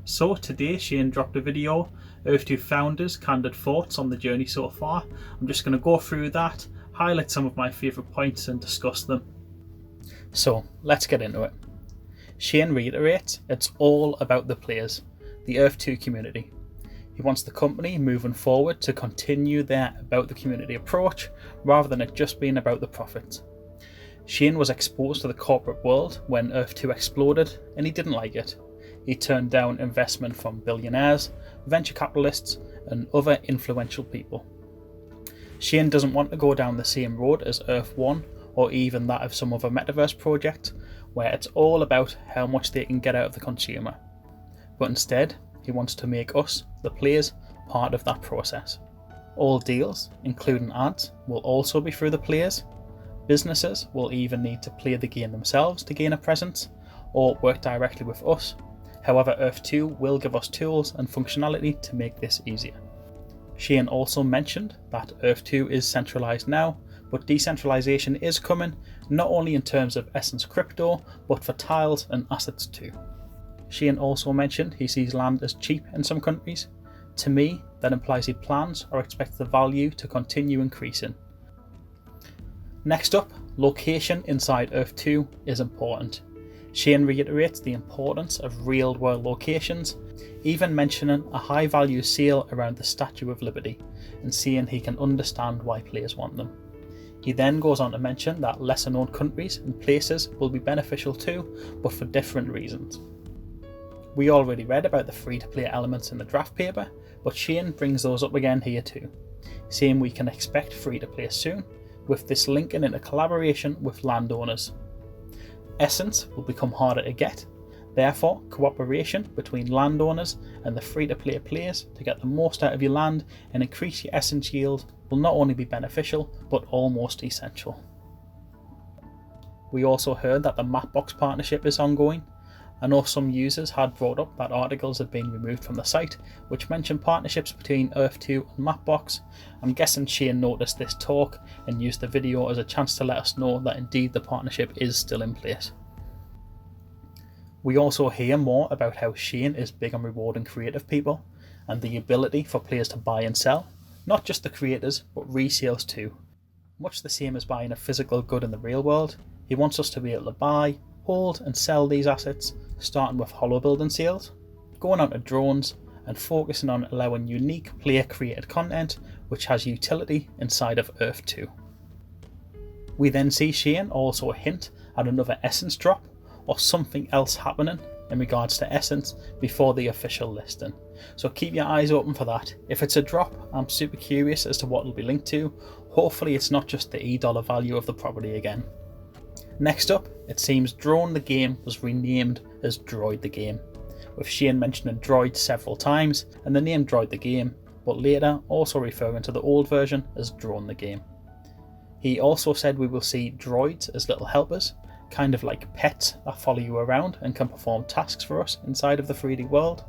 So today Shane dropped a video of two founders' candid thoughts on the journey so far. I'm just going to go through that, highlight some of my favourite points and discuss them. So let's get into it. Shane reiterates it's all about the players, the Earth 2 community. He wants the company moving forward to continue their about the community approach rather than it just being about the profit. Shane was exposed to the corporate world when Earth 2 exploded and he didn't like it. He turned down investment from billionaires, venture capitalists and other influential people. Shane doesn't want to go down the same road as Earth 1 or even that of some other metaverse project where it's all about how much they can get out of the consumer. But instead, he wants to make us, the players, part of that process. All deals, including ads, will also be through the players. Businesses will either need to play the game themselves to gain a presence or work directly with us. However, Earth 2 will give us tools and functionality to make this easier. Shane also mentioned that Earth 2 is centralised now, but decentralisation is coming, not only in terms of Essence crypto, but for tiles and assets too. Shane also mentioned he sees land as cheap in some countries. To me, that implies he plans or expects the value to continue increasing. Next up, location inside Earth 2 is important. Shane reiterates the importance of real-world locations, even mentioning a high-value sale around the Statue of Liberty and saying he can understand why players want them. He then goes on to mention that lesser-known countries and places will be beneficial too, but for different reasons. We already read about the free-to-play elements in the draft paper, but Shane brings those up again here too, saying we can expect free-to-play soon, with this linking into collaboration with landowners. Essence will become harder to get, therefore cooperation between landowners and the free-to-play players to get the most out of your land and increase your essence yield will not only be beneficial but almost essential. We also heard that the Mapbox partnership is ongoing. I know some users had brought up that articles had been removed from the site which mentioned partnerships between Earth 2 and Mapbox. I'm guessing Shane noticed this talk and used the video as a chance to let us know that indeed the partnership is still in place. We also hear more about how Shane is big on rewarding creative people and the ability for players to buy and sell, not just the creators but resales too. Much the same as buying a physical good in the real world, he wants us to be able to buy, hold and sell these assets, starting with hollow building sales, going on to drones and focusing on allowing unique player created content which has utility inside of Earth 2. We then see Shane also hint at another Essence drop or something else happening in regards to Essence before the official listing. So keep your eyes open for that. If it's a drop, I'm super curious as to what it'll be linked to. Hopefully it's not just the $E value of the property again. Next up, it seems Drone the Game was renamed as Droid the Game, with Shane mentioning Droid several times and the name Droid the Game, but later also referring to the old version as Drone the Game. He also said we will see droids as little helpers, kind of like pets that follow you around and can perform tasks for us inside of the 3D world.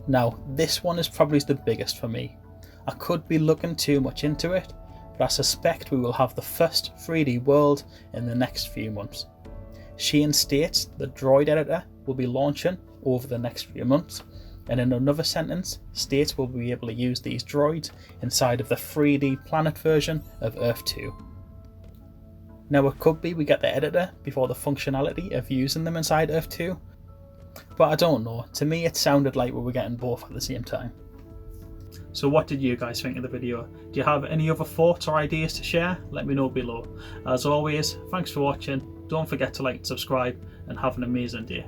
Now, this one is probably the biggest for me. I could be looking too much into it, but I suspect we will have the first 3D world in the next few months. Shane states the droid editor will be launching over the next few months, and in another sentence states we'll be able to use these droids inside of the 3D planet version of Earth 2. Now it could be we get the editor before the functionality of using them inside Earth 2, but I don't know. To me it sounded like we were getting both at the same time. So what did you guys think of the video? Do you have any other thoughts or ideas to share? Let me know below. As always, thanks for watching. Don't forget to like and subscribe and have an amazing day.